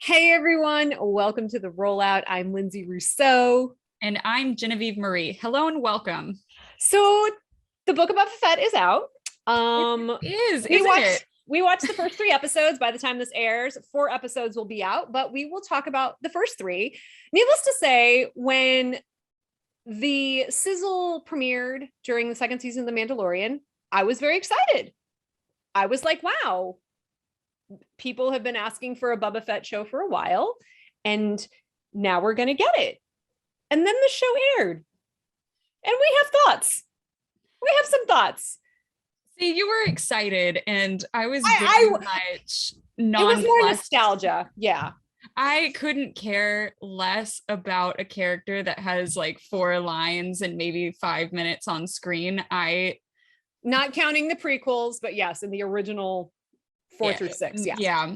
Hey everyone, welcome to the rollout. I'm Lindsay Rousseau. And I'm Genevieve Marie. Hello and welcome. So the Book of Boba Fett is out. It is, We isn't watched it? we watched the first three episodes. By the time this airs, 4 episodes will be out, but we will talk about the first three. Needless to say, when the sizzle premiered during the second season of The Mandalorian, I was very excited. I was like, wow, people have been asking for a Boba Fett show for a while, and now we're going to get it. And then the show aired, and we have thoughts. We have some thoughts. See, you were excited, and I was I very much it was more nonplussed. nostalgia. Yeah. I couldn't care less about a character that has like 4 lines and maybe 5 minutes on screen. Not counting the prequels, but yes, in the original 4 through 6. Yeah. Yeah.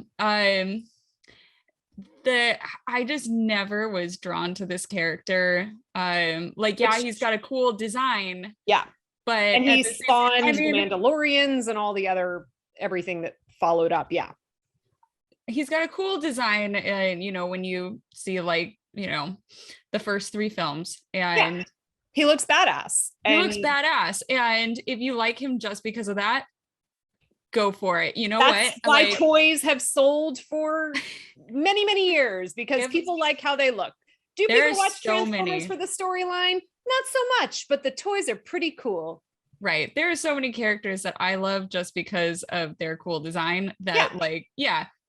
I just never was drawn to this character. He's got a cool design. Yeah. But and he spawned the Mandalorians and all the other everything that followed up. Yeah. He's got a cool design, and when you see the first 3 films, and yeah. He looks badass. And if you like him just because of that, go for it. That's why toys have sold for many, many years, because people like how they look. Do people watch Transformers for the storyline? Not so much, but the toys are pretty cool. Right. There are so many characters that I love just because of their cool design that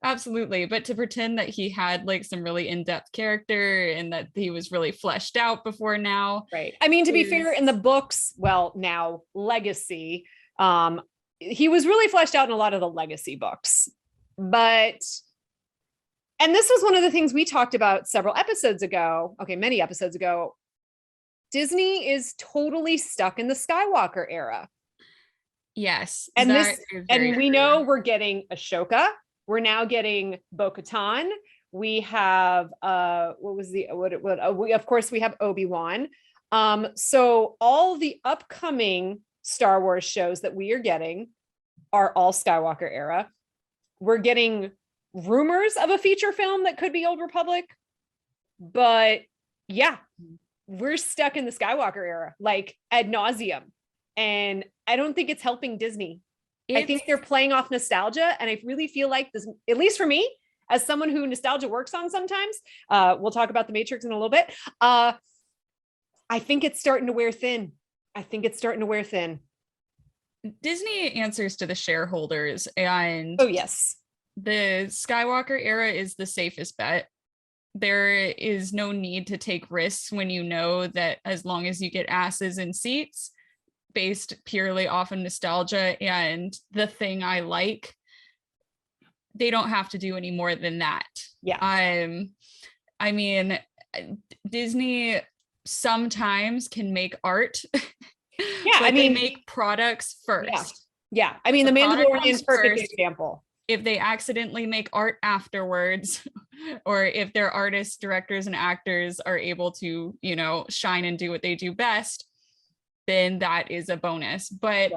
absolutely. But to pretend that he had like some really in-depth character and that he was really fleshed out before now. Right. I mean, to be fair, in the books, well, now Legacy, he was really fleshed out in a lot of the Legacy books. And this was one of the things we talked about several episodes ago. Okay, many episodes ago. Disney is totally stuck in the Skywalker era. Yes. And we know we're getting Ahsoka. We're now getting Bo-Katan. We have of course we have Obi-Wan. So all the upcoming Star Wars shows that we are getting are all Skywalker era. We're getting rumors of a feature film that could be Old Republic, but yeah, we're stuck in the Skywalker era, like ad nauseum. And I don't think it's helping Disney. I think they're playing off nostalgia. And I really feel like this, at least for me, as someone who nostalgia works on sometimes, we'll talk about The Matrix in a little bit. I think it's starting to wear thin. Disney answers to the shareholders, and oh yes, the Skywalker era is the safest bet. There is no need to take risks when you know that as long as you get asses in seats based purely off of nostalgia and the thing I like, they don't have to do any more than that. Yeah. I mean, Disney sometimes can make art. Yeah, but they make products first. Yeah. I mean, The Mandalorian is perfect example. If they accidentally make art afterwards, or if their artists, directors, and actors are able to, shine and do what they do best, then that is a bonus. But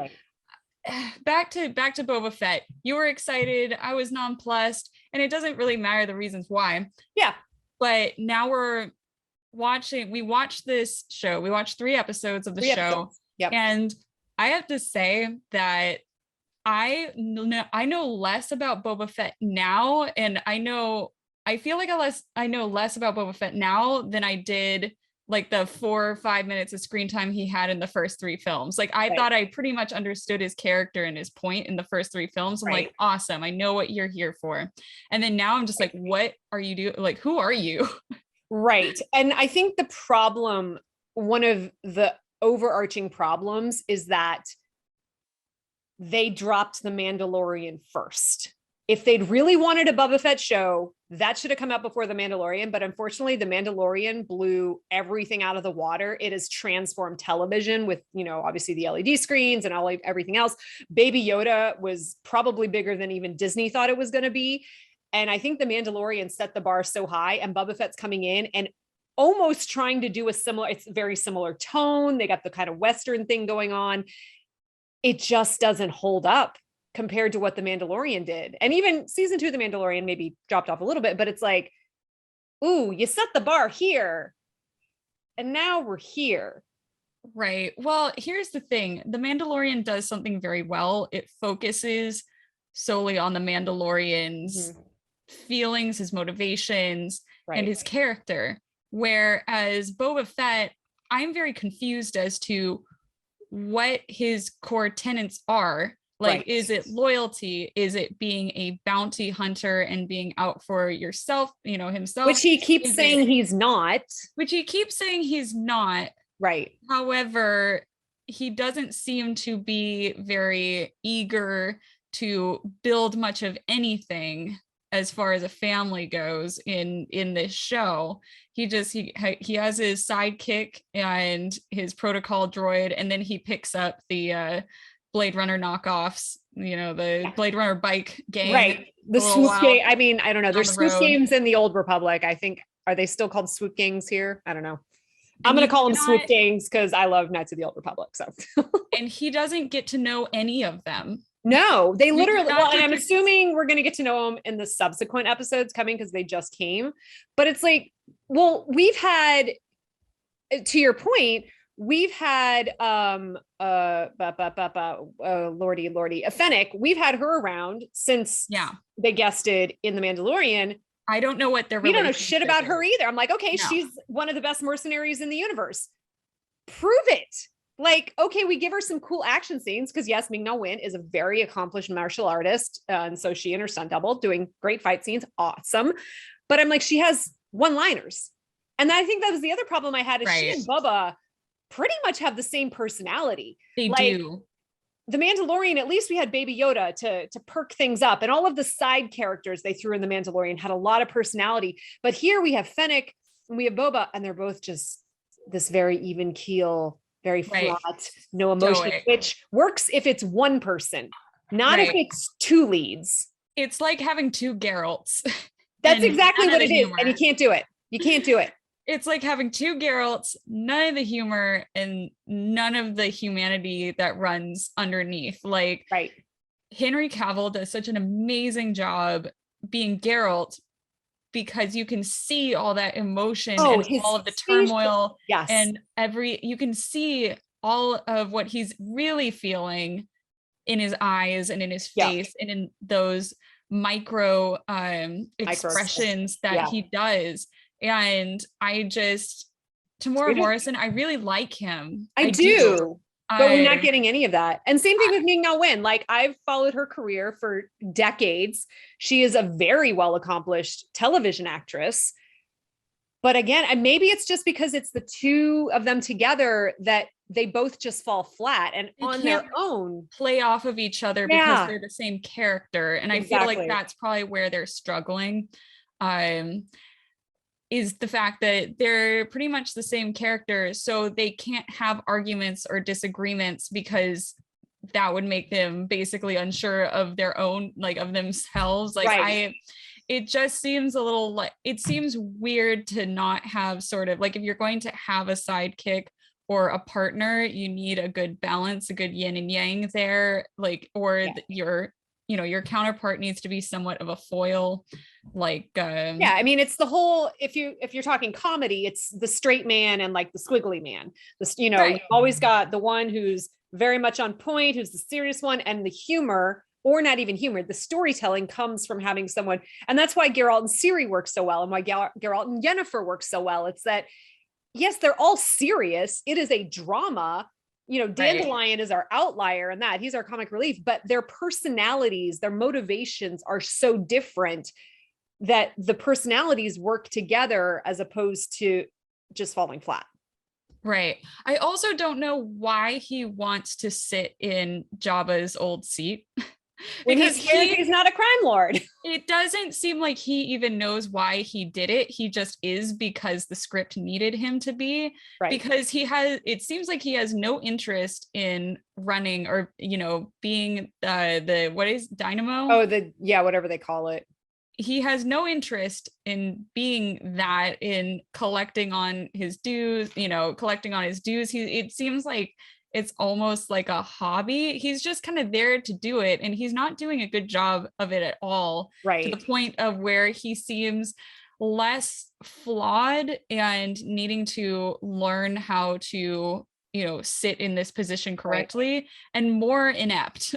back to Boba Fett, you were excited. I was nonplussed, and it doesn't really matter the reasons why. Yeah. But now we watched this show. We watched 3 episodes of the show. Yep. And I have to say that I know less about Boba Fett now, and I feel like I know less about Boba Fett now than I did like the 4 or 5 minutes of screen time he had in the first 3 films. Like I thought I pretty much understood his character and his point in the first 3 films. I'm like, awesome, I know what you're here for. And then now I'm just like, what are you doing? Like, who are you? Right. And I think the problem, one of the overarching problems, is that they dropped The Mandalorian first. If they'd really wanted a Boba Fett show, that should have come out before The Mandalorian. But unfortunately, The Mandalorian blew everything out of the water. It has transformed television with, obviously the LED screens and everything else. Baby Yoda was probably bigger than even Disney thought it was going to be. And I think The Mandalorian set the bar so high, and Boba Fett's coming in and almost trying to do it's very similar tone. They got the kind of Western thing going on. It just doesn't hold up. compared to what The Mandalorian did. And even season 2 of The Mandalorian maybe dropped off a little bit, but it's like, ooh, you set the bar here. And now we're here. Right. Well, here's the thing. The Mandalorian does something very well. It focuses solely on the Mandalorian's feelings, his motivations, and his character. Whereas Boba Fett, I'm very confused as to what his core tenets are. Like, is it loyalty? Is it being a bounty hunter and being out for yourself, himself? Which he keeps saying he's not. Which he keeps saying he's not. Right. However, he doesn't seem to be very eager to build much of anything as far as a family goes in this show. He has his sidekick and his protocol droid, and then he picks up the Blade Runner knockoffs, the Blade Runner bike gang. Right. The swoop gang. I mean, I don't know. There's swoop games in the Old Republic. I think, are they still called swoop gangs here? I don't know. I'm going to call them swoop gangs because I love Knights of the Old Republic. So, and he doesn't get to know any of them. No, they literally, well, and I'm assuming we're going to get to know them in the subsequent episodes coming because they just came. But it's like, well, we've had, to your point, we've had Lordy, Fennec. We've had her around since they guested in The Mandalorian. I don't know what we don't know shit about her either. I'm like, okay, she's one of the best mercenaries in the universe. Prove it. Like, okay, we give her some cool action scenes because yes, Ming-Na Wen is a very accomplished martial artist. And so she and her stunt double doing great fight scenes. Awesome. But I'm like, she has one-liners. And I think that was the other problem I had is she and Bubba pretty much have the same personality. They do. The Mandalorian, at least we had Baby Yoda to perk things up, and all of the side characters they threw in The Mandalorian had a lot of personality. But here we have Fennec and we have Boba, and they're both just this very even keel, very flat, no emotion, which works if it's one person, not if it's two leads. It's like having two Geralts. That's exactly what it is, and you can't do it. You can't do it. It's like having two Geralts, none of the humor and none of the humanity that runs underneath. Like, Henry Cavill does such an amazing job being Geralt because you can see all that emotion and all of the turmoil. And you can see all of what he's really feeling in his eyes and in his face and in those micro expressions that he does. And Temuera Morrison, I really like him. I do. But we're not getting any of that. And same thing with Ming-Na Wen. Like, I've followed her career for decades. She is a very well accomplished television actress. But again, and maybe it's just because it's the two of them together that they both just fall flat and on their own play off of each other because they're the same character. And I feel like that's probably where they're struggling. Is the fact that they're pretty much the same character, so they can't have arguments or disagreements because that would make them basically unsure of their own, like, of themselves. Like, it just seems a little like, it seems weird to not have sort of like, if you're going to have a sidekick or a partner, you need a good balance, a good yin and yang there, like, or your counterpart needs to be somewhat of a foil. Like, I mean, it's the whole, if you're talking comedy, it's the straight man and like the squiggly man. You've always got the one who's very much on point, who's the serious one, and the humor, or not even humor, the storytelling comes from having someone. And that's why Geralt and Ciri work so well, and why Geralt and Yennefer work so well. It's that, yes, they're all serious. It is a drama. Dandelion is our outlier in that he's our comic relief, but their personalities, their motivations are so different that the personalities work together as opposed to just falling flat. Right. I also don't know why he wants to sit in Jabba's old seat. Because he's not a crime lord. It doesn't seem like he even knows why he did it. He just is because the script needed him to be. Because it seems like he has no interest in running or, being the what is Dynamo? Whatever they call it. He has no interest in being that, in collecting on his dues, It seems like it's almost like a hobby. He's just kind of there to do it, and he's not doing a good job of it at all, to the Right. point of where he seems less flawed and needing to learn how to, sit in this position correctly, and more inept.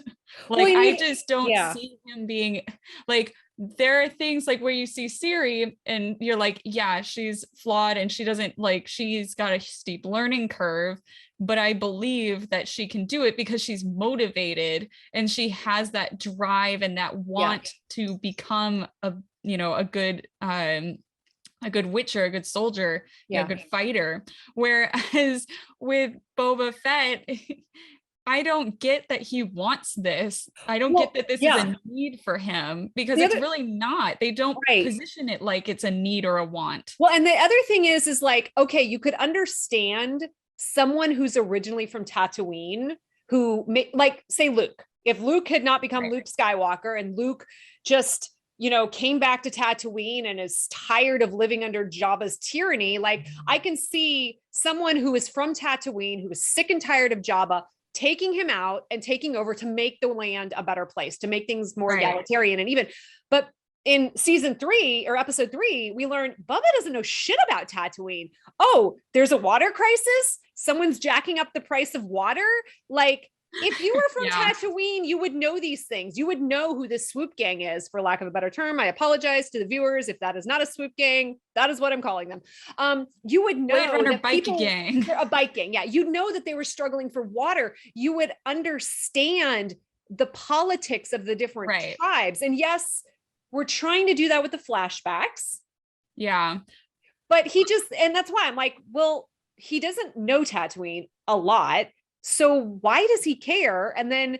Well, Like, I I mean, just don't yeah. see him being like, there are things like where you see Siri and you're like, yeah, she's flawed and she doesn't, like, she's got a steep learning curve, but I believe that she can do it because she's motivated and she has that drive and that Yeah. want to become a good witcher, a good soldier, Yeah. a good fighter. Whereas with Boba Fett, I don't get that he wants this. I don't get that this is a need for him, because it's really not. They don't position it like it's a need or a want. Well, and the other thing is like, okay, you could understand someone who's originally from Tatooine who like, say Luke. If Luke had not become Luke Skywalker and Luke just, came back to Tatooine and is tired of living under Jabba's tyranny, like, I can see someone who is from Tatooine, who is sick and tired of Jabba, taking him out and taking over to make the land a better place, to make things more egalitarian and even. But in season 3 or episode 3, we learned Bubba doesn't know shit about Tatooine. Oh, there's a water crisis. Someone's jacking up the price of water. Like, if you were from Tatooine, you would know these things. You would know who this swoop gang is, for lack of a better term. I apologize to the viewers if that is not a swoop gang. That is what I'm calling them. You would know that bike gang. A bike gang. Yeah, you'd know that they were struggling for water. You would understand the politics of the different tribes. And yes, we're trying to do that with the flashbacks. Yeah. But and that's why I'm like, well, he doesn't know Tatooine a lot. So why does he care? And then,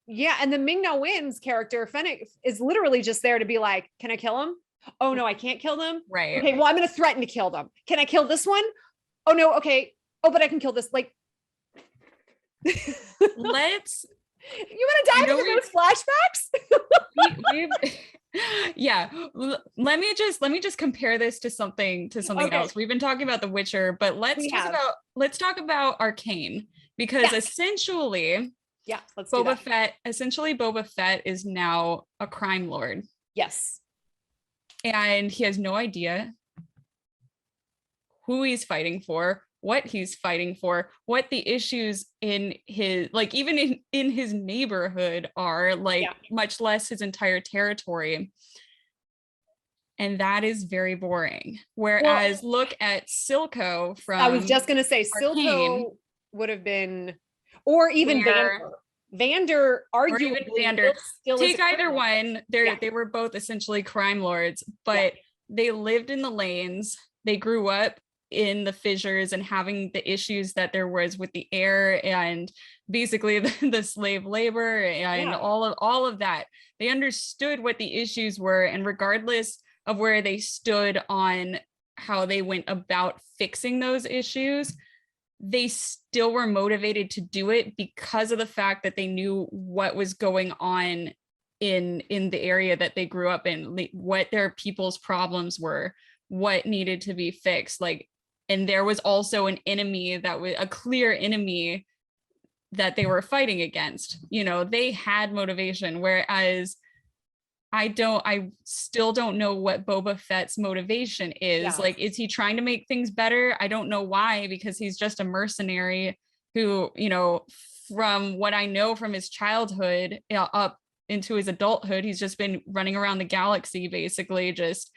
and the Ming-Na Win's character, Fennec, is literally just there to be like, can I kill him? Oh no, I can't kill them. Right. Okay, well, I'm going to threaten to kill them. Can I kill this one? Oh no, okay. Oh, but I can kill this. Like, let's. You want to dive into those flashbacks? Yeah. Let me just compare this to something else. We've been talking about The Witcher, but let's talk about Arcane, because essentially Boba Fett is now a crime lord. Yes. And he has no idea who he's fighting for, what he's fighting for, what the issues in his, like, even in his neighborhood are, like, much less his entire territory. And that is very boring. Whereas look at Silco from, I was just going to say, Silco would have been, or even Vander arguably. Vander. Take either one. They were both essentially crime lords, but they lived in the lanes. They grew up in the fissures and having the issues that there was with the air and basically the slave labor and all of that. They understood what the issues were, and regardless of where they stood on how they went about fixing those issues, they still were motivated to do it because of the fact that they knew what was going on in the area that they grew up in, what their people's problems were, what needed to be fixed. Like, and there was also an enemy that was a clear enemy that they were fighting against. They had motivation, whereas I still don't know what Boba Fett's motivation is. Like, is he trying to make things better? I don't know why, because he's just a mercenary who, from what I know from his childhood up into his adulthood, he's just been running around the galaxy, basically just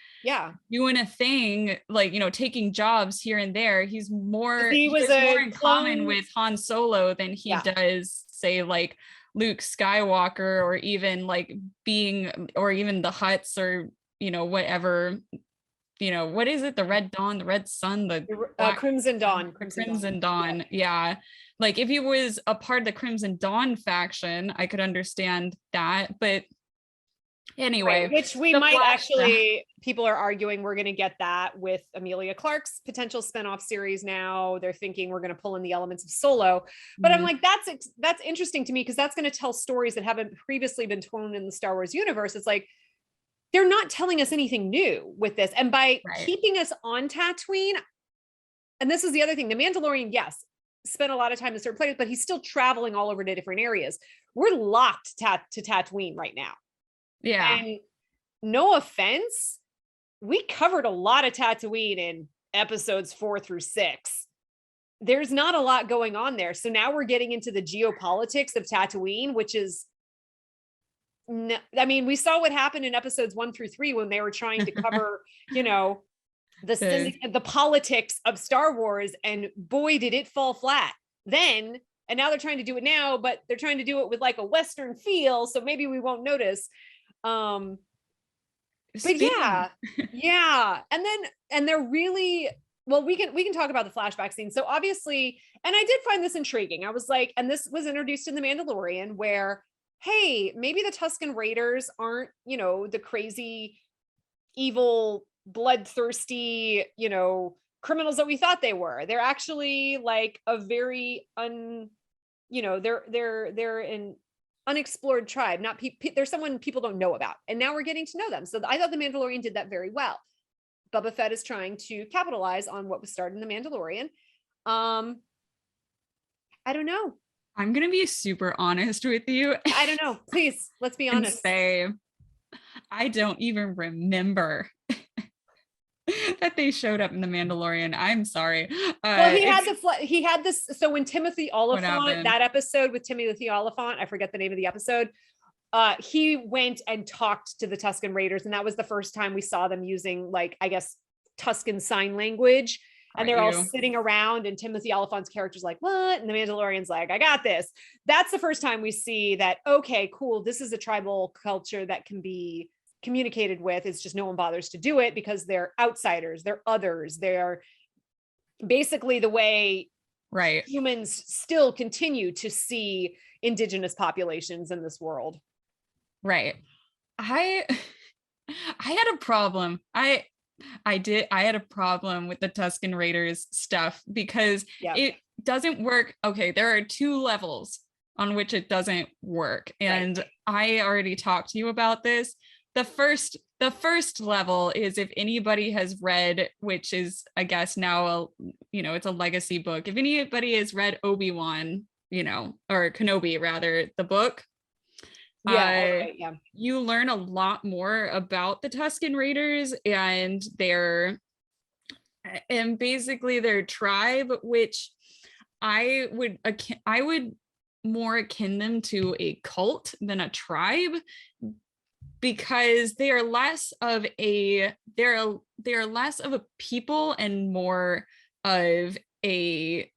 doing a thing, like, taking jobs here and there. He has more in common with Han Solo than he does, say, like Luke Skywalker, or even like or even the Hutts, or whatever, what is it, the Red Dawn, the Red Sun, the Crimson Dawn. Crimson Dawn. Yeah. Like, if he was a part of the Crimson Dawn faction, I could understand that. But anyway, which we might actually, people are arguing we're going to get that with Emilia Clarke's potential spinoff series. Now they're thinking we're going to pull in the elements of Solo, but I'm like, that's interesting to me, because that's going to tell stories that haven't previously been told in the Star Wars universe. It's like, they're not telling us anything new with this. And by keeping us on Tatooine, and this is the other thing, the Mandalorian, yes, spent a lot of time in certain places, but he's still traveling all over to different areas. We're locked to Tatooine right now. Yeah. And no offense, we covered a lot of Tatooine in episodes 4 through 6. There's not a lot going on there. So now we're getting into the geopolitics of Tatooine, which is, I mean, we saw what happened in episodes 1 through 3 when they were trying to cover, you know, the politics of Star Wars, and boy, did it fall flat then. And now they're trying to do it now, but they're trying to do it with like a Western feel. So maybe we won't notice. But yeah. And they're really, well, we can talk about the flashback scene. So obviously, and I did find this intriguing. I was like, and this was introduced in The Mandalorian, where, hey, maybe the Tuscan Raiders aren't, you know, the crazy, evil, bloodthirsty, you know, criminals that we thought they were. They're actually like a very they're an unexplored tribe. Not they're someone people don't know about, and now we're getting to know them. So I thought The Mandalorian did that very well. Boba Fett is trying to capitalize on what was started in The Mandalorian. I don't know. I'm gonna be super honest with you. I don't know. Please, let's be honest. Say, I don't even remember that they showed up in The Mandalorian. I'm sorry. Well, he had this. So when Timothy Oliphant, that episode with Timothy Oliphant, I forget the name of the episode. He went and talked to the Tuscan Raiders, and that was the first time we saw them using, like, I guess, Tuscan sign language. And they're all sitting around, and Timothy Oliphant's character's like, what? And the Mandalorian's like, I got this. That's the first time we see that, okay, cool. This is a tribal culture that can be communicated with. It's just no one bothers to do it because they're outsiders, they're others, they're basically the way humans still continue to see indigenous populations in this world. Right. I had a problem. I had a problem with the Tuscan Raiders stuff because it doesn't work. Okay, there are 2 levels on which it doesn't work. And I already talked to you about this. The first level is, if anybody has read, which is, I guess now, it's a legacy book. If anybody has read Obi-Wan, or Kenobi rather, the book, you learn a lot more about the Tuscan Raiders and basically their tribe, which I would more akin them to a cult than a tribe, because they are less of a people and more of a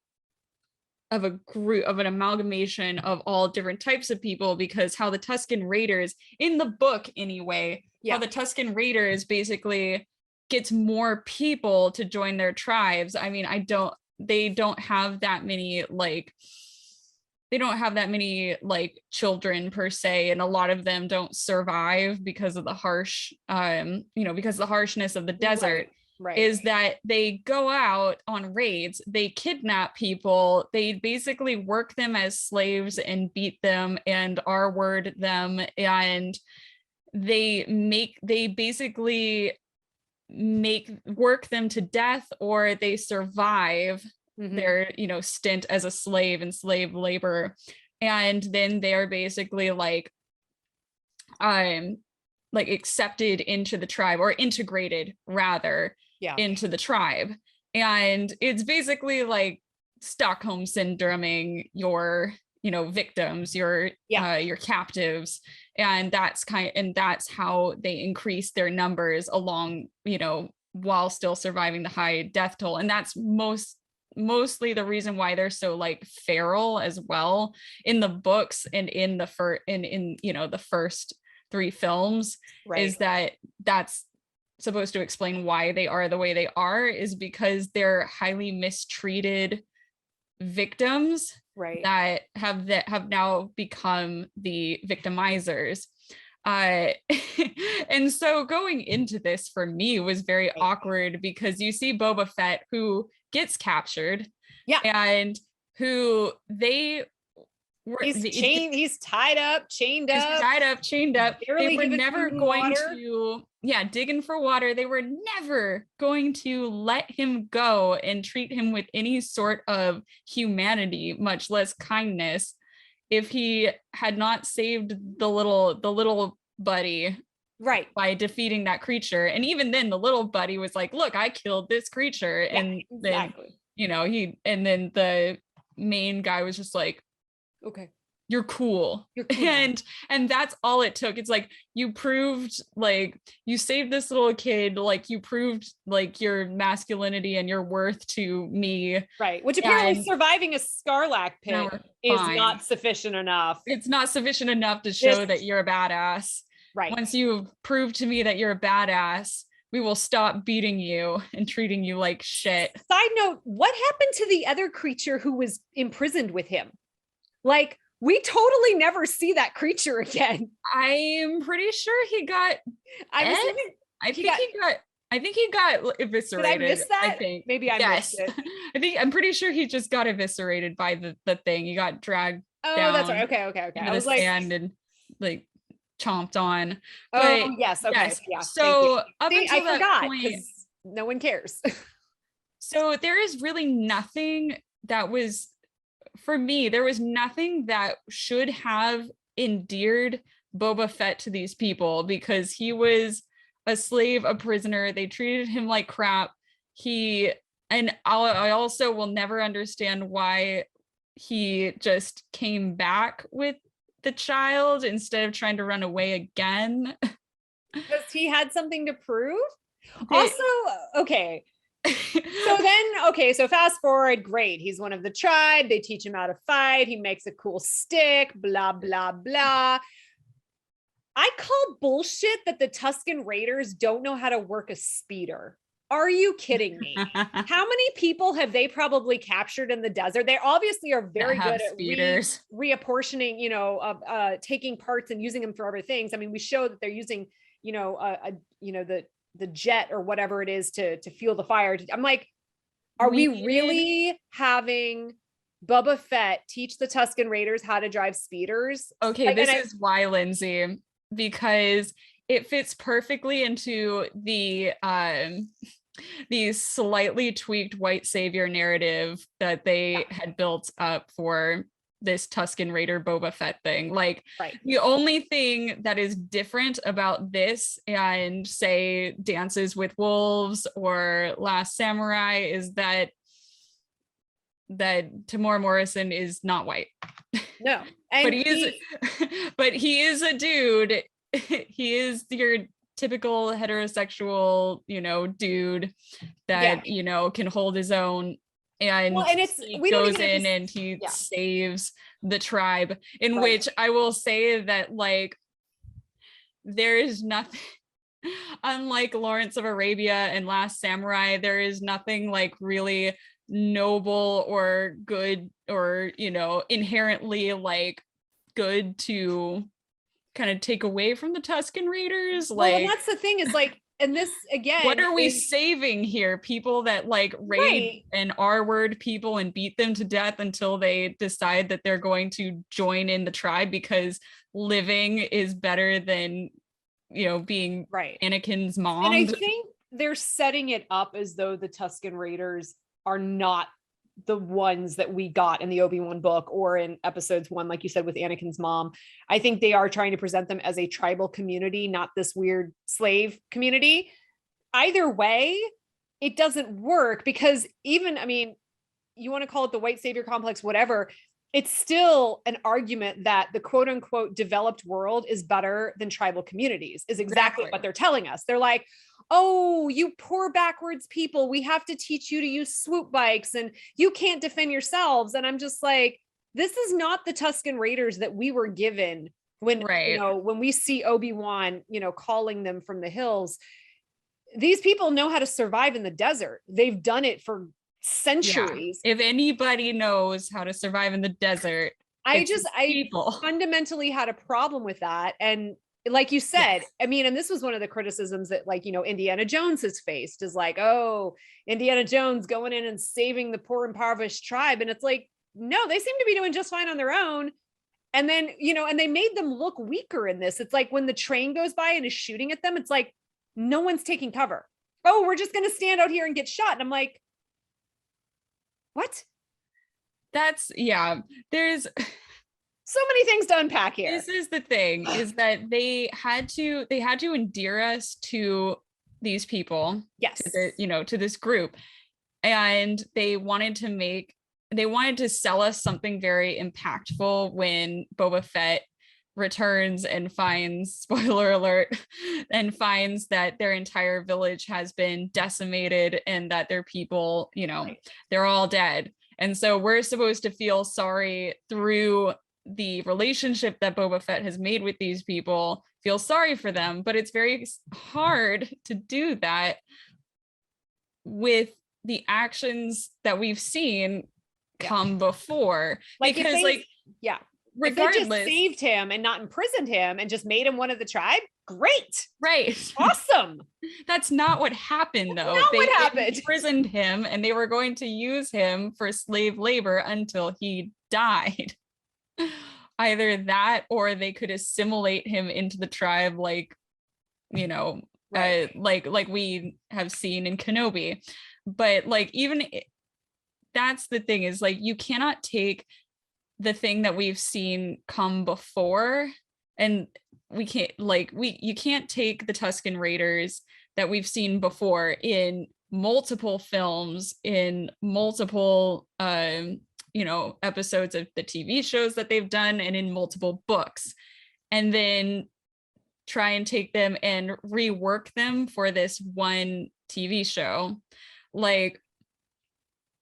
group, of an amalgamation of all different types of people. Because how the Tuscan Raiders, in the book anyway, how the Tuscan Raiders basically gets more people to join their tribes. I mean, they don't have that many children per se, and a lot of them don't survive because of the harshness of the desert. Is that they go out on raids, they kidnap people, they basically work them as slaves and beat them and R-word them, and they basically work them to death, or they survive their stint as a slave and slave labor, and then they're basically accepted into the tribe, or integrated rather into the tribe. And it's basically like Stockholm syndroming your victims, your captives, and that's how they increase their numbers along, while still surviving the high death toll. And that's mostly the reason why they're so feral as well in the books and in the the first 3 films, is that's supposed to explain why they are the way they are, is because they're highly mistreated victims that have now become the victimizers. And so going into this for me was very awkward, because you see Boba Fett, who gets captured, and who He's tied up, chained He's up, tied up, chained up. They barely were even never food and going water. to, digging for water. They were never going to let him go and treat him with any sort of humanity, much less kindness, if he had not saved the little buddy Right. by defeating that creature. And even then the little buddy was like, look, I killed this creature. Yeah, and exactly. then the main guy was just like, Okay, you're cool. you're cool now. And that's all it took. It's like, you proved, like, you saved this little kid, like you proved like your masculinity and your worth to me. Right, which apparently And surviving a Scarlac now pit we're is fine. not sufficient enough. It's not sufficient enough to show that you're a badass. Right. Once you've proved to me that you're a badass, we will stop beating you and treating you like shit. Side note, what happened to the other creature who was imprisoned with him? Like, we totally never see that creature again. I'm pretty sure he got I think he got eviscerated. Did I miss that? I think. Maybe I missed it. I'm pretty sure he just got eviscerated by the thing. He got dragged down. That's right. Okay. I was like, and like chomped on. Oh, yes. Okay. Yes. Yeah. So up until I that forgot point, no one cares. so there is really nothing that was, for me, there was nothing that should have endeared Boba Fett to these people, because he was a slave, a prisoner. They treated him like crap. I also will never understand why he just came back with the child instead of trying to run away again. Because he had something to prove. Also, okay. So fast forward, great. He's one of the tribe. They teach him how to fight. He makes a cool stick, blah, blah, blah. I call bullshit that the Tuscan Raiders don't know how to work a speeder. Are you kidding me? How many people have they probably captured in the desert? They obviously are very good at reapportioning, taking parts and using them for other things. I mean, we show that they're using, the jet or whatever it is to fuel the fire. I'm like, are we really having Boba Fett teach the Tuscan Raiders how to drive speeders? Okay, this is why, Lindsay, because it fits perfectly into the slightly tweaked white savior narrative that they had built up for this Tuscan Raider Boba Fett thing. Like, the only thing that is different about this and say Dances with Wolves or Last Samurai is that Temuera Morrison is not white. No. And but he is a dude. He is your typical heterosexual, dude that, can hold his own. And he goes in and he saves the tribe, in which I will say that, like, there is nothing, unlike Lawrence of Arabia and Last Samurai, there is nothing like really noble or good or, inherently like good to kind of take away from the Tuscan Raiders. Like, and that's the thing, is like, and this again, what are we saving here? People that like raid and R-word people and beat them to death until they decide that they're going to join in the tribe because living is better than, being Anakin's mom. And I think they're setting it up as though the Tuscan Raiders are not the ones that we got in the Obi-Wan book or in episodes 1, like you said, with Anakin's mom. I think they are trying to present them as a tribal community, not this weird slave community. Either way, it doesn't work, because even, I mean, you want to call it the white savior complex, whatever, it's still an argument that the quote unquote developed world is better than tribal communities, is exactly what they're telling us. They're like, oh, you poor backwards people, we have to teach you to use swoop bikes and you can't defend yourselves. And I'm just like, this is not the Tuscan Raiders that we were given when, when we see Obi-Wan, calling them from the hills. These people know how to survive in the desert. They've done it for centuries. If anybody knows how to survive in the desert, I fundamentally had a problem with that. And like you said, I mean, and this was one of the criticisms that, like, Indiana Jones has faced, is like, oh, Indiana Jones going in and saving the poor impoverished tribe. And it's like, no, they seem to be doing just fine on their own. And then, and they made them look weaker in this. It's like when the train goes by and is shooting at them, it's like no one's taking cover. Oh, we're just going to stand out here and get shot. And I'm like, what? There's so many things to unpack here. This is the thing, is that they had to endear us to these people. Yes. To this group. And they wanted to sell us something very impactful when Boba Fett returns and finds, spoiler alert, and finds that their entire village has been decimated and that their people, they're all dead. And so we're supposed to feel sorry through the relationship that Boba Fett has made with these people, feel sorry for them, but it's very hard to do that with the actions that we've seen come before. Because regardless, if they just saved him and not imprisoned him and just made him one of the tribe, great. Right. Awesome. That's not what happened, though. They imprisoned him and they were going to use him for slave labor until he died. Either that, or they could assimilate him into the tribe, like we have seen in Kenobi. But that's the thing, is you cannot take the thing that we've seen come before, and you can't take the Tuscan Raiders that we've seen before in multiple films, in multiple episodes of the TV shows that they've done, and in multiple books, and then try and take them and rework them for this one TV show.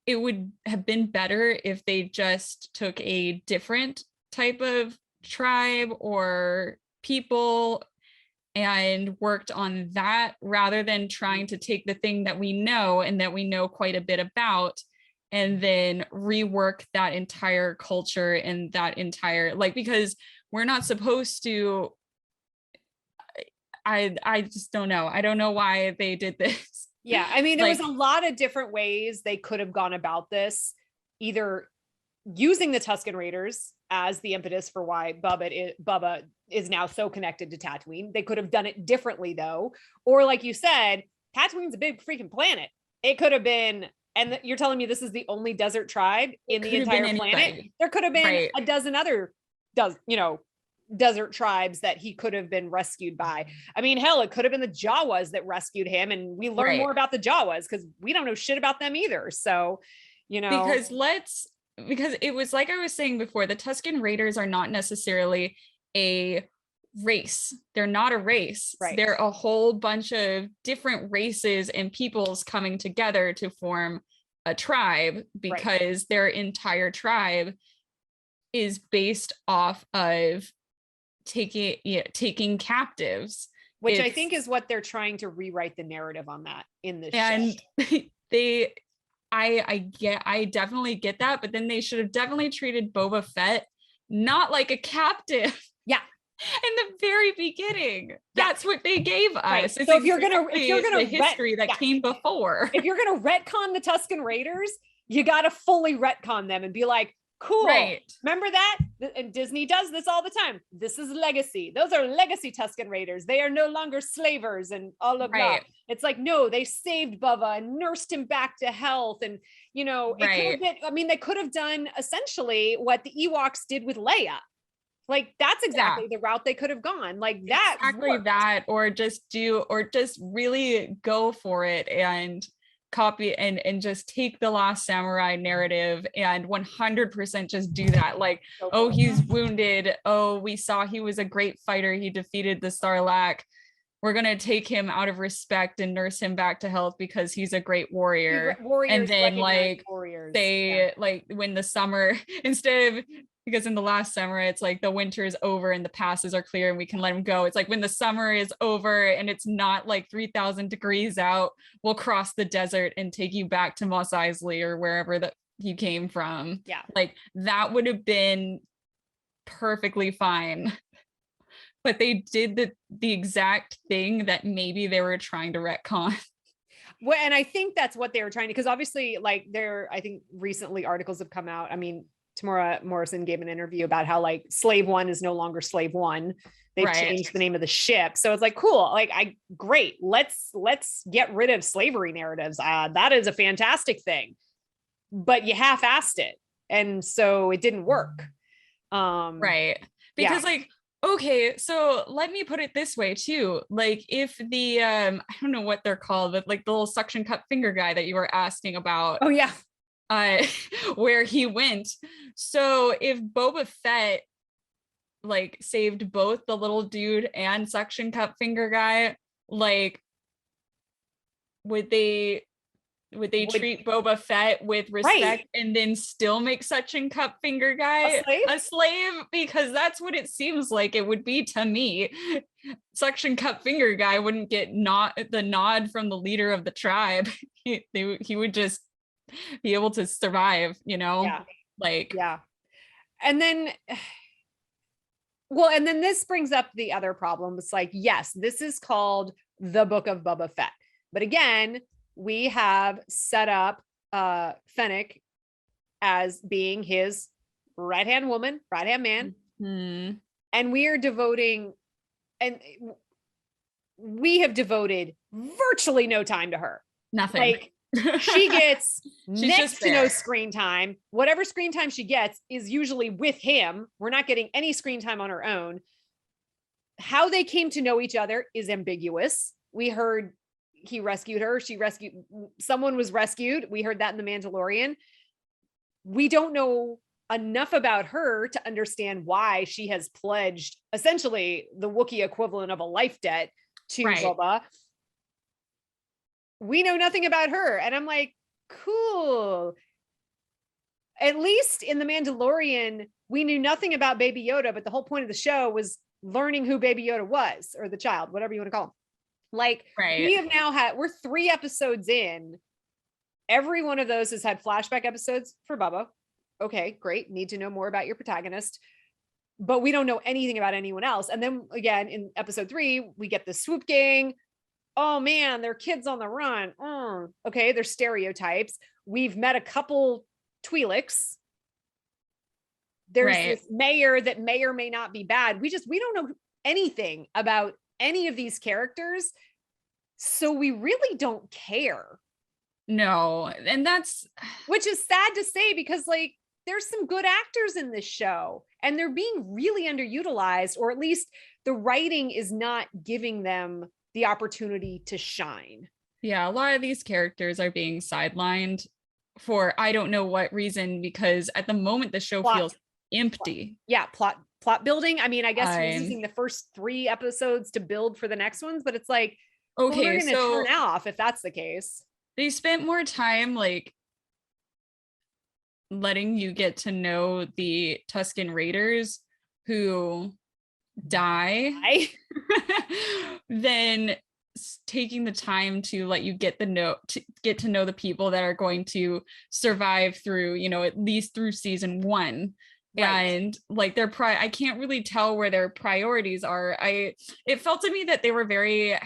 It would have been better if they just took a different type of tribe or people and worked on that, rather than trying to take the thing that we know and that we know quite a bit about and then rework that entire culture and that entire, because we're not supposed to. I just don't know. I don't know why they did this. Yeah, I mean, there was a lot of different ways they could have gone about this, either using the Tuscan Raiders as the impetus for why Bubba is now so connected to Tatooine. They could have done it differently, though. Or like you said, Tatooine's a big freaking planet. It could have been, and you're telling me this is the only desert tribe in the entire planet? There could have been a dozen other desert tribes that he could have been rescued by. I mean, hell, it could have been the Jawas that rescued him, and we learn more about the Jawas because we don't know shit about them either. So, because it was like I was saying before, the Tuscan Raiders are not necessarily a race. They're not a race. Right. They're a whole bunch of different races and peoples coming together to form a tribe, because their entire tribe is based off of taking captives, which I think is what they're trying to rewrite the narrative on that in this show. I definitely get that, but then they should have definitely treated Boba Fett not like a captive. Yeah. In the very beginning. That's what they gave us. Right. So if you're gonna the history that came before. If you're gonna retcon the Tuscan Raiders, you gotta fully retcon them and be like, cool. Right. Remember that? And Disney does this all the time. This is legacy. Those are legacy Tuscan Raiders. They are no longer slavers and all of that. It's like, no, they saved Bubba and nursed him back to health. And, it could have been, they could have done essentially what the Ewoks did with Leia. That's exactly the route they could have gone. That. Exactly worked. That, or just really go for it and copy and just take the Last Samurai narrative and 100% just do that. He's wounded. Oh, we saw he was a great fighter. He defeated the Sarlacc. We're going to take him out of respect and nurse him back to health because he's a great warrior. And then when the summer, instead of, because in the Last Samurai, it's the winter is over and the passes are clear and we can let him go. It's when the summer is over and it's not 3,000 degrees out, we'll cross the desert and take you back to Mos Eisley or wherever that you came from. Yeah. That would have been perfectly fine. But they did the exact thing that maybe they were trying to retcon. Well, and I think that's what they were trying to, because obviously I think recently articles have come out. I mean, Temuera Morrison gave an interview about how like slave one is no longer slave one. They've Right. changed the name of the ship. So it's like, cool. Like great. Let's get rid of slavery narratives. That is a fantastic thing, but you half-assed it. And so it didn't work. Right. Because like, okay, so let me put it this way too. Like if the, I don't know what they're called, but like the little suction cup finger guy that you were asking about. Oh yeah. Where he went. So if Boba Fett like saved both the little dude and suction cup finger guy, like would they treat Boba Fett with respect and then still make suction cup finger guy a slave? Because that's what it seems like it would be to me. Suction cup finger guy wouldn't get the nod from the leader of the tribe. He would just be able to survive, you know? And then and then this brings up the other problem. It's like, yes, this is called the Book of Boba Fett, but again, we have set up Fennec as being his right-hand woman, right-hand man. Mm-hmm. And we have devoted virtually no time to her. Nothing. Like she gets next to no screen time. Whatever screen time she gets is usually with him. We're not getting any screen time on her own. How they came to know each other is ambiguous. We heard he rescued her. Someone was rescued. We heard that in The Mandalorian. We don't know enough about her to understand why she has pledged essentially the Wookiee equivalent of a life debt to Boba. We know nothing about her. And I'm like, cool. At least in The Mandalorian, we knew nothing about Baby Yoda, but the whole point of the show was learning who Baby Yoda was, or the child, whatever you want to call him. Like we have now we're 3 episodes in. Every one of those has had flashback episodes for Bubba. Okay, great. Need to know more about your protagonist, but we don't know anything about anyone else. And then again, in episode 3, we get the swoop gang. Oh man, they're kids on the run. Okay, they're stereotypes. We've met a couple Twi'leks. There's this mayor that may or may not be bad. We don't know anything about any of these characters. So we really don't care. No. And which is sad to say, because like there's some good actors in this show and they're being really underutilized, or at least the writing is not giving them the opportunity to shine. Yeah, a lot of these characters are being sidelined for I don't know what reason, because at the moment the show feels empty. Plot building. I mean, I guess you're using the first 3 episodes to build for the next ones, but it's like, okay, we're gonna turn off if that's the case. They spent more time like letting you get to know the Tuscan Raiders who die than taking the time to let you get to know the people that are going to survive through, you know, at least through season 1. And like I can't really tell where their priorities are. It felt to me that they were very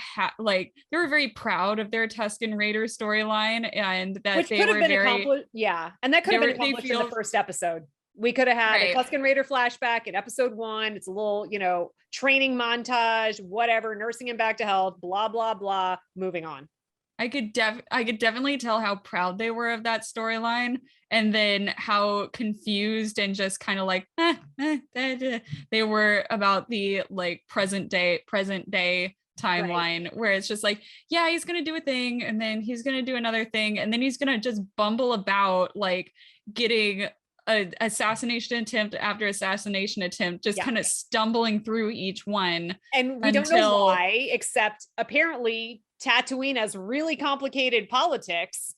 very proud of their Tuscan Raider storyline, and that which could have been accomplished. Yeah, and that could have been accomplished in the first episode. We could have had a Tuscan Raider flashback in episode 1. It's a little, you know, training montage, whatever, nursing him back to health, blah blah blah. Moving on. I could definitely tell how proud they were of that storyline, and then how confused and just kind of like they were about the like present day timeline, where it's just like, yeah, he's gonna do a thing, and then he's gonna do another thing, and then he's gonna just bumble about like getting a assassination attempt after assassination attempt, just kind of stumbling through each one, and we don't know why, except apparently Tatooine has really complicated politics,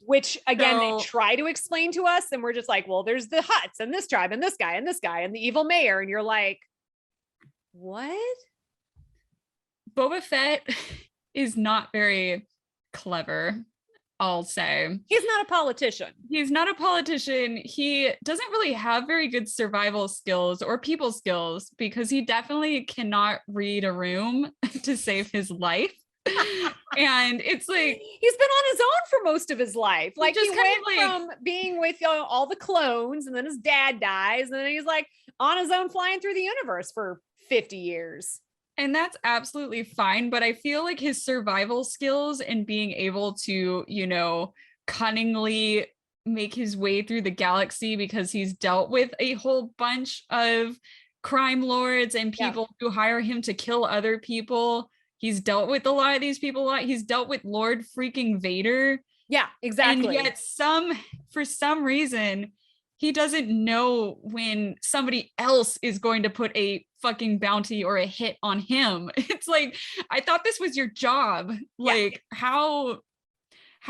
which again they try to explain to us, and we're just like, well, there's the Hutts and this tribe and this guy and this guy and the evil mayor, and you're like, what? Boba Fett is not very clever, I'll say. He's not a politician. He doesn't really have very good survival skills or people skills, because he definitely cannot read a room to save his life. And it's like, he's been on his own for most of his life. Like just he kind went of like, from being with all the clones, and then his dad dies, and then he's like on his own flying through the universe for 50 years. and that's absolutely fine. But I feel like his survival skills and being able to, you know, cunningly make his way through the galaxy, because he's dealt with a whole bunch of crime lords and people who hire him to kill other people. He's dealt with a lot of these people a lot. He's dealt with Lord freaking Vader. Yeah, exactly. And yet for some reason, he doesn't know when somebody else is going to put a fucking bounty or a hit on him. It's like, I thought this was your job. Like, how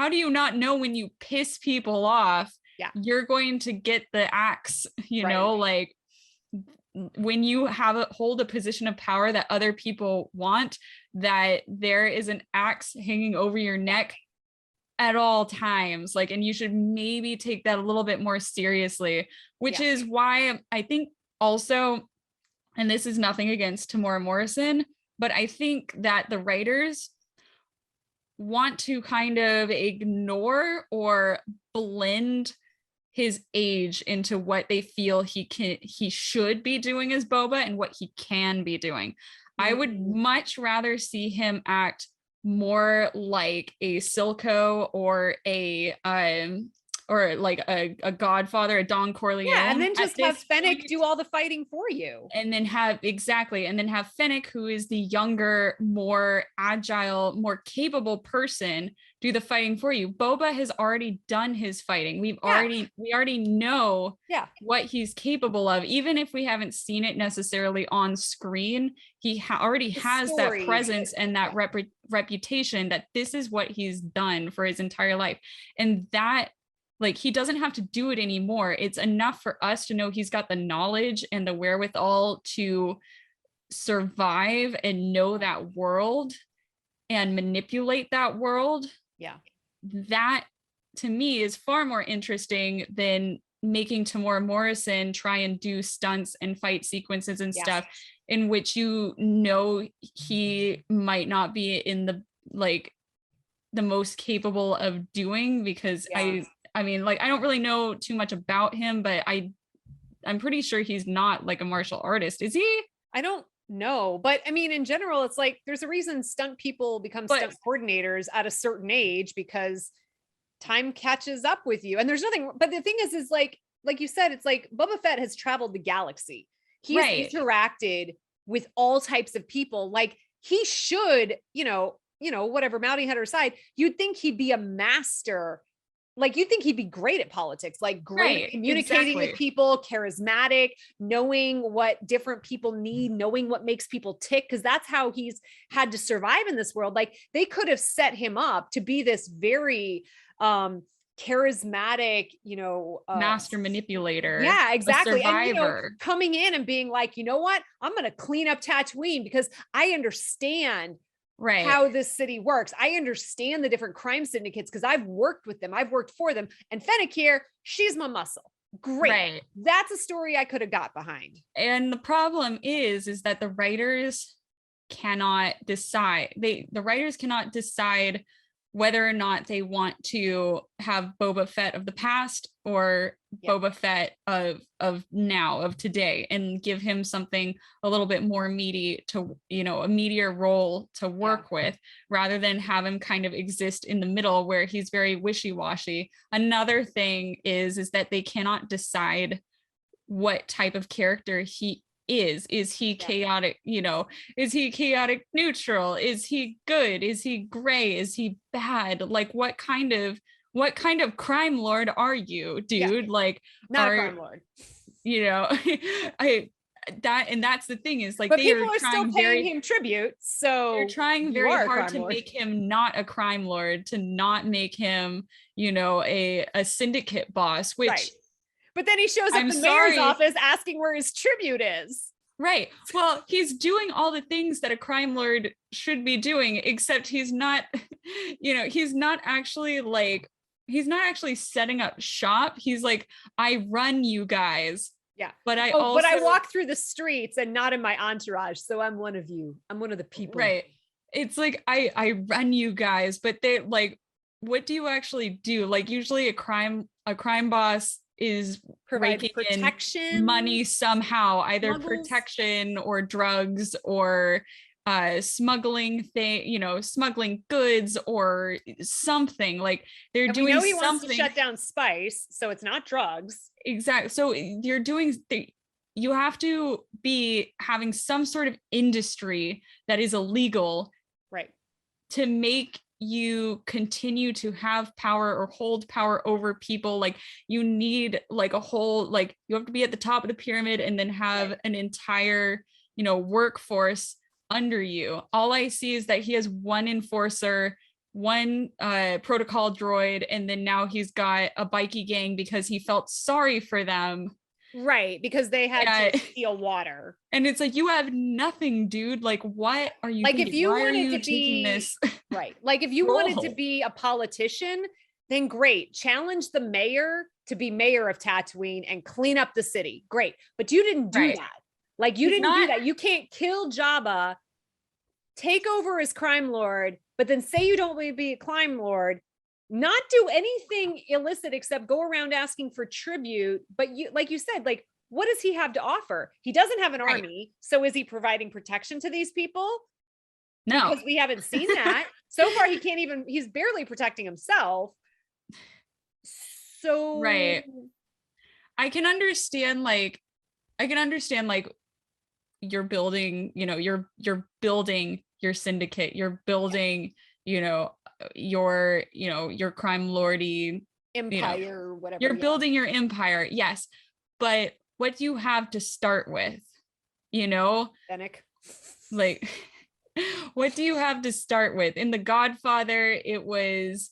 do you not know when you piss people off, you're going to get the axe, you know, like when you hold a position of power that other people want, that there is an axe hanging over your neck at all times. Like, and you should maybe take that a little bit more seriously, which is why I think also, and this is nothing against Temuera Morrison, but I think that the writers want to kind of ignore or blend his age into what they feel he should be doing as Boba and what he can be doing. I would much rather see him act more like a Silco or like a Godfather, a Don Corleone. Yeah, and then just have Fennec do all the fighting for you. And then have Fennec, who is the younger, more agile, more capable person, do the fighting for you. Boba has already done his fighting. We already know what he's capable of, even if we haven't seen it necessarily on screen. He already has that presence and that reputation that this is what he's done for his entire life. And that, like, he doesn't have to do it anymore. It's enough for us to know he's got the knowledge and the wherewithal to survive and know that world and manipulate that world. Yeah. That to me is far more interesting than making Temuera Morrison try and do stunts and fight sequences and stuff in which, you know, he might not be in the most capable of doing, because I mean, like, I don't really know too much about him, but I'm pretty sure he's not like a martial artist. Is he? I don't know, but I mean, in general, it's like there's a reason stunt people become stunt coordinators at a certain age, because time catches up with you. And there's nothing, but the thing is like you said, it's like Boba Fett has traveled the galaxy. He's interacted with all types of people. Like, he should, you know, whatever, Mounting Head aside, you'd think he'd be a master. Like, you think he'd be great at politics, like great at communicating with people, charismatic, knowing what different people need, knowing what makes people tick, because that's how he's had to survive in this world. Like, they could have set him up to be this very charismatic, master manipulator. Yeah, exactly. And coming in and being like, you know what, I'm going to clean up Tatooine because I understand how this city works. I understand the different crime syndicates because I've worked with them. I've worked for them. And Fennec here, she's my muscle. Great. That's a story I could have got behind. And the problem is that the writers cannot decide. The writers cannot decide whether or not they want to have Boba Fett of the past or Boba Fett of now, of today, and give him something a little bit more meaty to, a meatier role to work with, rather than have him kind of exist in the middle where he's very wishy-washy. Another thing is that they cannot decide what type of character he is he chaotic, is he chaotic neutral, is he good, is he gray, is he bad? Like, what kind of crime lord are you, dude? Like, not a crime lord, that's the thing, is like, but people are still paying him tribute, so they're trying very hard to make him not a crime lord, to not make him a syndicate boss, which but then he shows up in the mayor's office asking where his tribute is. Right. Well, he's doing all the things that a crime lord should be doing, except he's not, he's not actually setting up shop. He's like, I run you guys. Yeah. But I but I walk through the streets and not in my entourage. So I'm one of you. I'm one of the people. Right. it's like I run you guys, but they like, what do you actually do? Like usually a crime boss is Provide raking in protection, money somehow, either smuggles. protection or drugs or smuggling smuggling goods or something. Like they're And we doing know he wants to something. shut down spice, so it's not drugs. Exactly. So you're doing you have to be having some sort of industry that is illegal, Right. to make you continue to have power or hold power over people. Like you need like a whole, like you have to be at the top of the pyramid and then have Right. an entire, workforce under you. All I see is that he has one enforcer, one protocol droid, and then now he's got a bikie gang because he felt sorry for them. Right, because they had to steal water. And it's like, you have nothing, dude. Like, what are you Like thinking? if you Why are wanted you to taking be this? right, like if you wanted to role? be a politician, then great. Challenge the mayor to be mayor of Tatooine and clean up the city. Great. But you didn't do Right. that. Like you He's didn't do not that. You can't kill Jabba, take over as crime lord, but then say you don't want to be a crime lord, not do anything illicit except go around asking for tribute. But you, like you said, like, what does he have to offer? He doesn't have an right. army. So is he providing protection to these people? No. Because we haven't seen that. So far, he's barely protecting himself. So Right. I can understand like you're building, you're building your syndicate, you're building, your crime lordy empire, whatever. You're building your empire, yes. But what do you have to start with? Fennec. Like what do you have to start with? In The Godfather, it was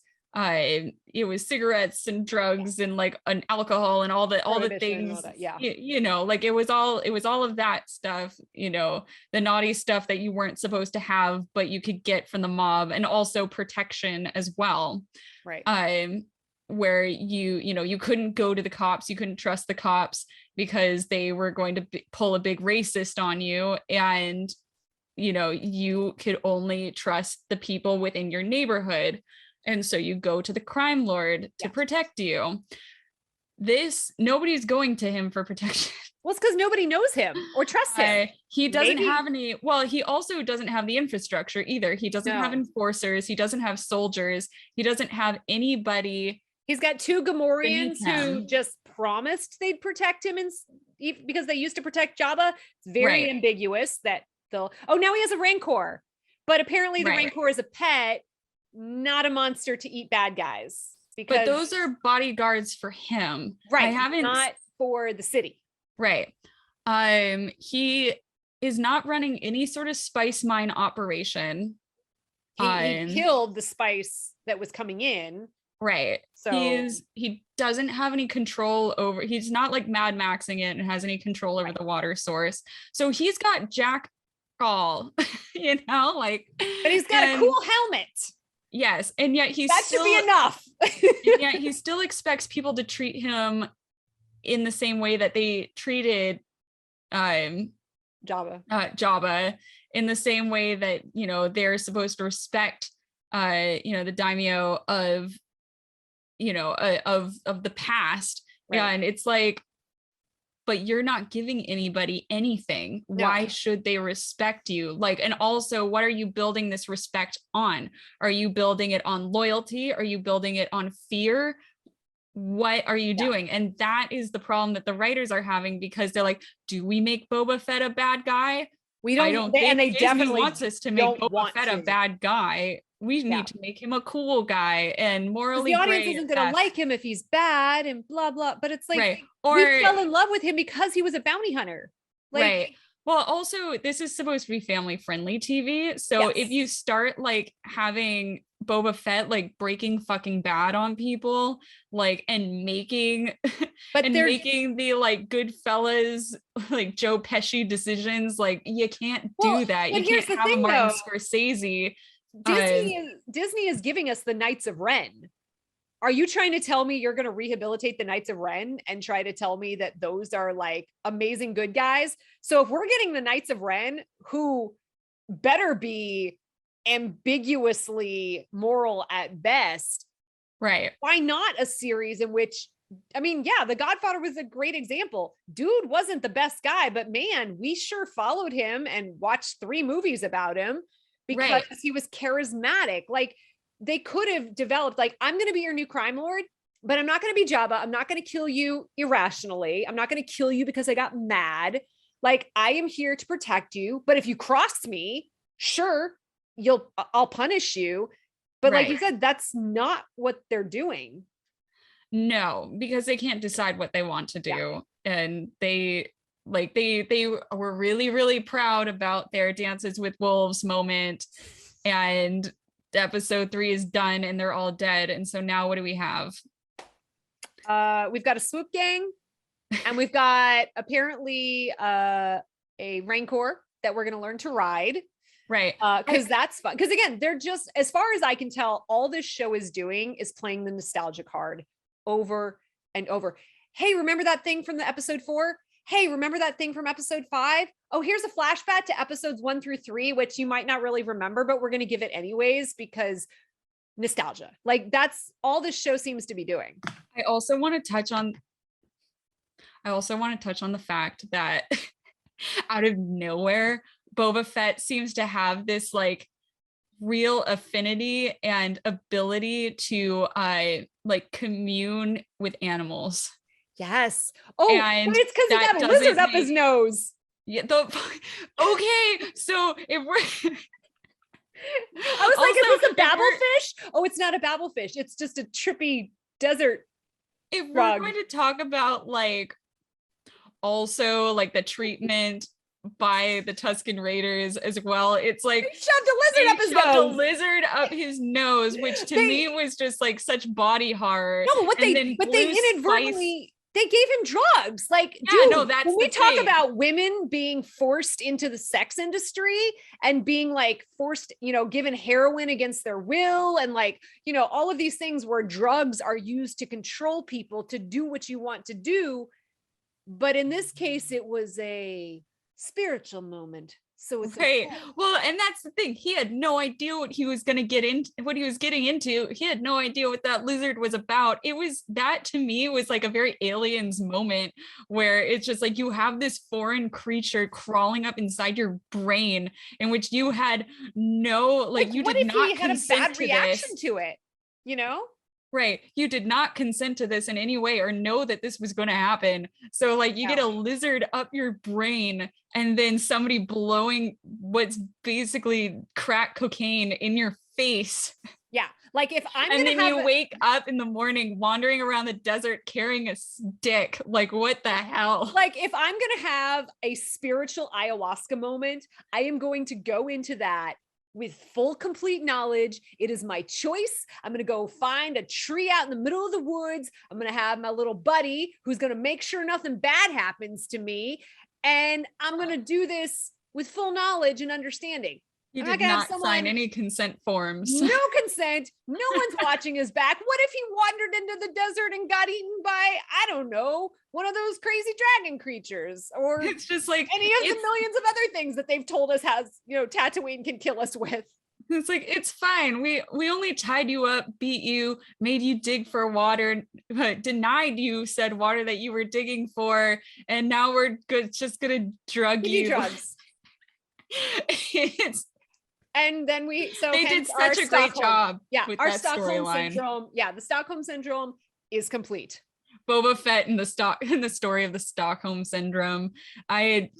cigarettes and drugs and like an alcohol and all the things, that, yeah. Like it was all of that stuff, the naughty stuff that you weren't supposed to have but you could get from the mob, and also protection as well. Right. Where you couldn't go to the cops, you couldn't trust the cops because they were going to pull a big racist on you, and you could only trust the people within your neighborhood. And so you go to the crime lord to protect you. Nobody's going to him for protection. Well, it's because nobody knows him or trusts him. He doesn't have any, well, he also doesn't have the infrastructure either. He doesn't have enforcers. He doesn't have soldiers. He doesn't have anybody. He's got two Gamorreans who just promised they'd protect him, and because they used to protect Jabba. It's very ambiguous that now he has a Rancor, but apparently the Rancor is a pet, not a monster to eat bad guys. But those are bodyguards for him. Right. Not for the city. Right. He is not running any sort of spice mine operation. He killed the spice that was coming in. Right. So he doesn't have any control over, he's not like Mad Maxing it and has any control over the water source. So he's got Jack All, but he's got a cool helmet. Yes. And yet should be enough. And yet he still expects people to treat him in the same way that they treated Jabba, in the same way that, they're supposed to respect, the daimyo of the past. Right. And it's like, but you're not giving anybody anything. No. Why should they respect you? And also, what are you building this respect on? Are you building it on loyalty? Are you building it on fear? What are you doing? And that is the problem that the writers are having, because they're like, do we make Boba Fett a bad guy? I don't think and they Disney definitely wants us to make Boba Fett a bad guy. We need to make him a cool guy and morally the audience isn't going to like him if he's bad and blah blah. But it's like, we fell in love with him because he was a bounty hunter. Well, also, this is supposed to be family friendly TV. So if you start having Boba Fett breaking fucking bad on people, and making making the Goodfellas Joe Pesci decisions, you can't do that. You can't have a Martin Scorsese. Disney is giving us the Knights of Ren. Are you trying to tell me you're going to rehabilitate the Knights of Ren and try to tell me that those are amazing good guys? So if we're getting the Knights of Ren, who better be ambiguously moral at best. Right. Why not a series in which, I mean, yeah, The Godfather was a great example. Dude wasn't the best guy, but man, we sure followed him and watched 3 movies about him because he was charismatic. Like, they could have developed, like, I'm going to be your new crime lord, but I'm not going to be Jabba. I'm not going to kill you irrationally. I'm not going to kill you because I got mad. Like, I am here to protect you. But if you cross me, sure, I'll punish you. But like you said, that's not what they're doing. No, because they can't decide what they want to do. And they were really, really proud about their Dances with Wolves moment. And episode 3 is done and they're all dead. And so now what do we have? We've got a swoop gang, and we've got apparently a Rancor that we're going to learn to ride. Right. Because that's fun. Because again, they're just, as far as I can tell, all this show is doing is playing the nostalgia card over and over. Hey, remember that thing from the episode 4? Hey, remember that thing from episode 5? Oh, here's a flashback to episodes 1 through 3, which you might not really remember, but we're going to give it anyways because nostalgia. Like, that's all this show seems to be doing. I also want to touch on the fact that out of nowhere, Boba Fett seems to have this like real affinity and ability to like commune with animals. Yes. Oh, and it's because he got a lizard up his nose. Yeah. Okay. So if we're I was like, is this a babble fish? Oh, it's not a babble fish. It's just a trippy desert. If we're going to talk about like also like the treatment by the Tuscan Raiders as well, it's like they shoved a lizard up his nose, which to me was just like such body horror. No, but they inadvertently they gave him drugs. Like, dude, that's when we talk about women being forced into the sex industry and being like forced, given heroin against their will, and like, all of these things where drugs are used to control people to do what you want to do. But in this case, it was a spiritual moment. So it's right. Well, and that's the thing. He had no idea what he was going to what he was getting into. He had no idea what that lizard was about. That to me was like a very Aliens moment where it's just like you have this foreign creature crawling up inside your brain in which you had no, like you did not consent to this. To it, Right. You did not consent to this in any way or know that this was going to happen. So like you get a lizard up your brain and then somebody blowing what's basically crack cocaine in your face. Yeah. Like if I'm and then you wake up in the morning wandering around the desert carrying a stick. Like what the hell? Like if I'm going to have a spiritual ayahuasca moment, I am going to go into that with full, complete knowledge. It is my choice. I'm going to go find a tree out in the middle of the woods. I'm going to have my little buddy who's going to make sure nothing bad happens to me. And I'm going to do this with full knowledge and understanding. You did not sign any consent forms. No consent. No one's watching his back. What if he wandered into the desert and got eaten by, I don't know, one of those crazy dragon creatures, or it's just like any of the millions of other things that they've told us has, Tatooine can kill us with. It's like, it's fine. We only tied you up, beat you, made you dig for water, but denied you said water that you were digging for. And now we're just going to drug you. Drugs. And then they did such a great job. Yeah, with our that Stockholm storyline. Syndrome. Yeah, the Stockholm Syndrome is complete. Boba Fett in the story of the Stockholm Syndrome. They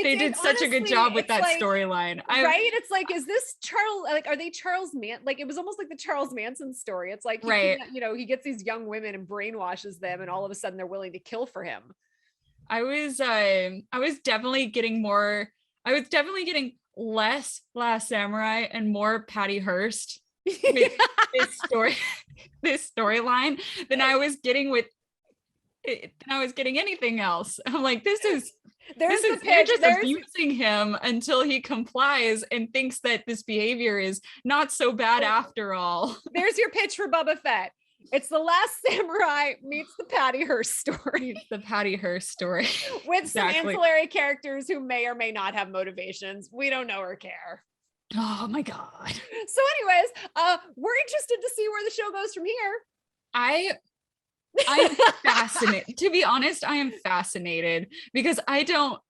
did such a good job with that storyline. Right? It's like, is this Charles? Like, are they Charles Manson? Like, it was almost like the Charles Manson story. It's like, he gets these young women and brainwashes them, and all of a sudden they're willing to kill for him. I was definitely getting less Last Samurai and more Patty Hearst with this storyline than I was getting anything else. I'm like, they're just abusing him until he complies and thinks that this behavior is not so bad after all. There's your pitch for Boba Fett. It's The Last Samurai meets the Patty Hearst story. It's the Patty Hearst story. With some Exactly. ancillary characters who may or may not have motivations. We don't know or care. Oh my God. So anyways, we're interested to see where the show goes from here. I'm fascinated. To be honest, I am fascinated because I don't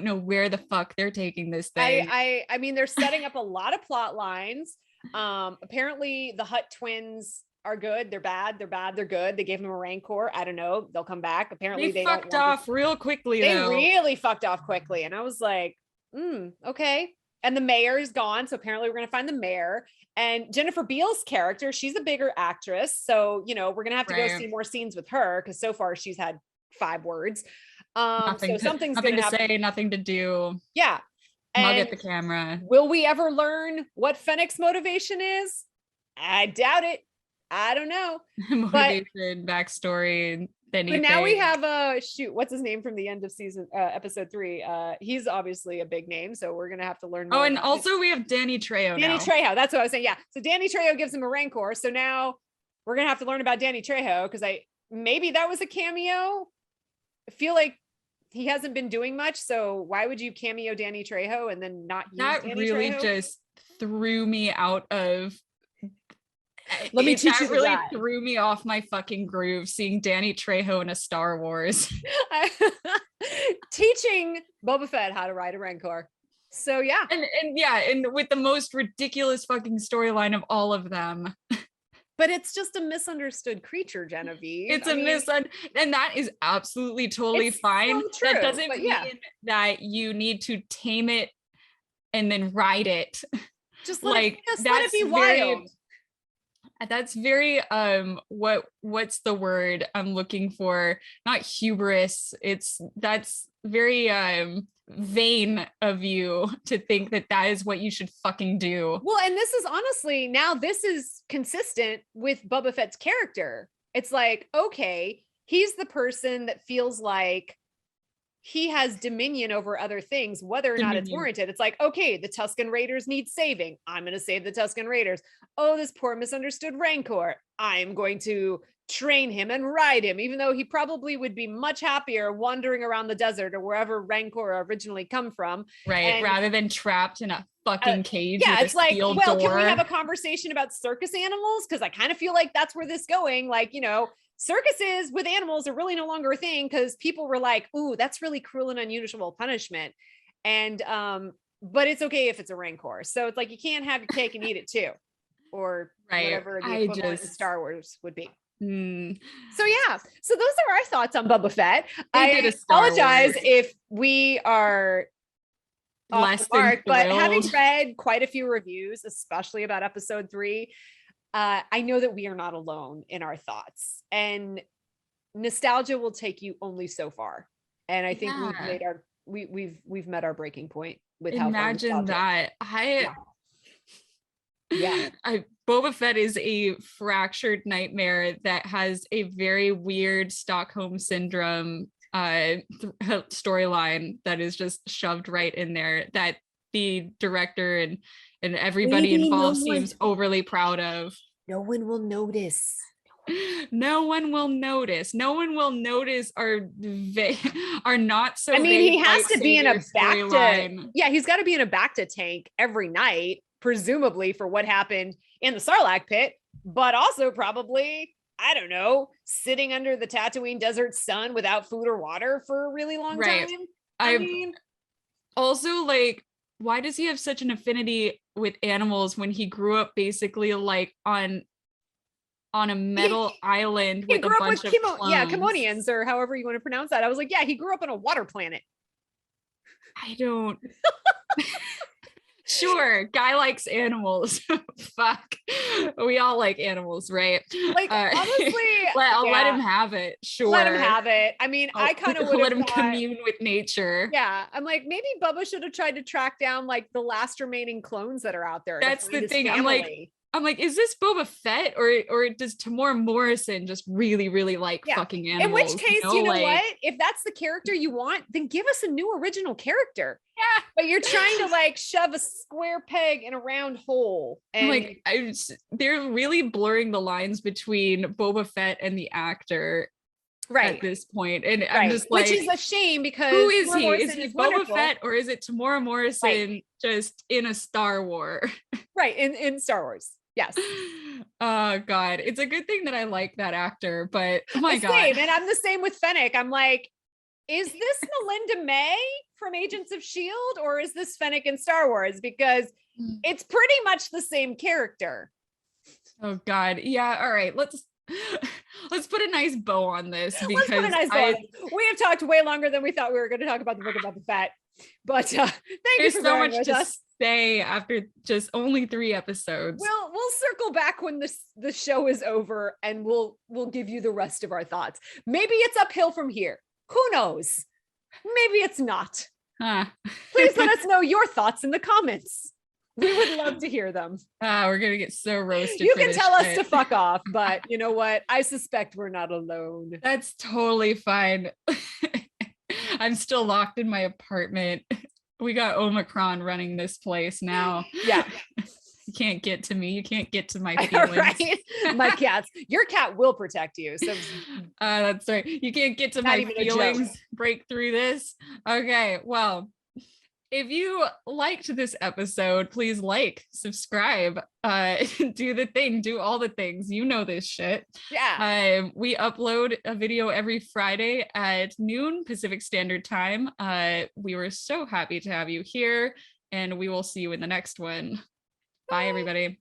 know where the fuck they're taking this thing. I mean, they're setting up a lot of plot lines. Apparently the Hutt twins are good. They're bad. They're bad. They're good. They gave them a rancor. I don't know. They'll come back. Apparently they don't fucked want off real quickly. They though. really fucked off quickly. And I was like, okay. And the mayor is gone. So apparently we're going to find the mayor. And Jennifer Beals' character, she's a bigger actress. So, you know, we're going to have to go see more scenes with her because so far she's had 5 words. So something's going to happen. Say, nothing to do. Yeah. Mug at the camera. Will we ever learn what Fennec's motivation is? I doubt it. I don't know. Motivation, backstory, anything. But now we have what's his name from the end of episode 3? He's obviously a big name, so we're gonna have to learn more. Oh, and also we have Danny Trejo. Trejo, that's what I was saying. Yeah. So Danny Trejo gives him a rancor. So now we're gonna have to learn about Danny Trejo because maybe that was a cameo. I feel like he hasn't been doing much. So why would you cameo Danny Trejo and then not use that? Danny Really Trejo? Just threw me out of. Let me teach you. That really threw me off my fucking groove. Seeing Danny Trejo in a Star Wars, teaching Boba Fett how to ride a rancor. So yeah, and with the most ridiculous fucking storyline of all of them. But it's just a misunderstood creature, Genevieve. It's and that is absolutely totally fine. So true, that doesn't mean that you need to tame it and then ride it. Just let it be wild. That's very what's the word I'm looking for? Not hubris. That's very vain of you to think that is what you should fucking do. Well, and this is honestly, now this is consistent with Boba Fett's character. It's like, okay, he's the person that feels like he has dominion over other things, whether or not it's warranted. It's like, okay, the Tuscan Raiders need saving. I'm going to save the Tuscan Raiders. Oh, this poor misunderstood rancor. I'm going to train him and ride him, even though he probably would be much happier wandering around the desert or wherever rancor originally come from. Right. Rather than trapped in a fucking cage. Yeah. It's like, well, door. Can we have a conversation about circus animals? Because I kind of feel like that's where this is going. Like, you know, circuses with animals are really no longer a thing because people were like, ooh, that's really cruel and unusual punishment. And, but it's okay if it's a rancor. So it's like, you can't have your cake and eat it too, or whatever the equivalent in Star Wars would be. So yeah, so those are our thoughts on Boba Fett. I apologize if we are off the mark, but having read quite a few reviews, especially about episode 3, I know that we are not alone in our thoughts, and nostalgia will take you only so far. And I think we've met our breaking point with how imagine that. Boba Fett is a fractured nightmare that has a very weird Stockholm Syndrome storyline that is just shoved right in there that the director and everybody involved seems overly proud of. No one will notice. No one will notice. No one will notice our not so. I mean, he has to be in a Bacta. Yeah, he's got to be in a Bacta tank every night, presumably for what happened in the Sarlacc pit, but also probably, I don't know, sitting under the Tatooine desert sun without food or water for a really long time. I mean, also, like, why does he have such an affinity with animals when he grew up basically like on a metal island with a bunch of clones? Kimonians, or however you want to pronounce that. I was like, yeah, he grew up on a water planet. I don't. Sure, guy likes animals. Fuck, we all like animals, right? Like, honestly, I'll let him have it. Sure, let him have it. I mean, I kind of would let him commune with nature. Yeah, I'm like, maybe Bubba should have tried to track down like the last remaining clones that are out there. That's the thing. I'm I'm like, is this Boba Fett or does Temuera Morrison just really, really like fucking animals? In which case, you know like, what? If that's the character you want, then give us a new original character. Yeah. But you're trying to like shove a square peg in a round hole. And like, they're really blurring the lines between Boba Fett and the actor. Right. At this point. And I'm just like, which is a shame because who is Temuera he? Morrison Is he Boba wonderful. Fett or is it Temuera Morrison just in a Star War? Right. In Star Wars. Yes. Oh God. It's a good thing that I like that actor, but oh my God. Same. And I'm the same with Fennec. I'm like, is this Melinda May from Agents of S.H.I.E.L.D. or is this Fennec in Star Wars? Because it's pretty much the same character. Oh God. Yeah. All right. Let's put a nice bow on this because we have talked way longer than we thought we were going to talk about the Book of Boba Fett. But thank you for so much to us. say after just only 3 episodes. We'll circle back when the show is over and we'll give you the rest of our thoughts. Maybe it's uphill from here. Who knows? Maybe it's not. Please let us know your thoughts in the comments. We would love to hear them. We're gonna get so roasted. You can tell us to fuck off, but you know what? I suspect we're not alone. That's totally fine. I'm still locked in my apartment. We got Omicron running this place now. Yeah. You can't get to me. You can't get to my feelings. Right? My cats. Your cat will protect you. So that's right. You can't get to my feelings. Break through this. Okay. Well, if you liked this episode, please like, subscribe, do the thing, do all the things. You know this shit. Yeah. We upload a video every Friday at noon Pacific Standard Time. We were so happy to have you here, and we will see you in the next one. Bye, everybody.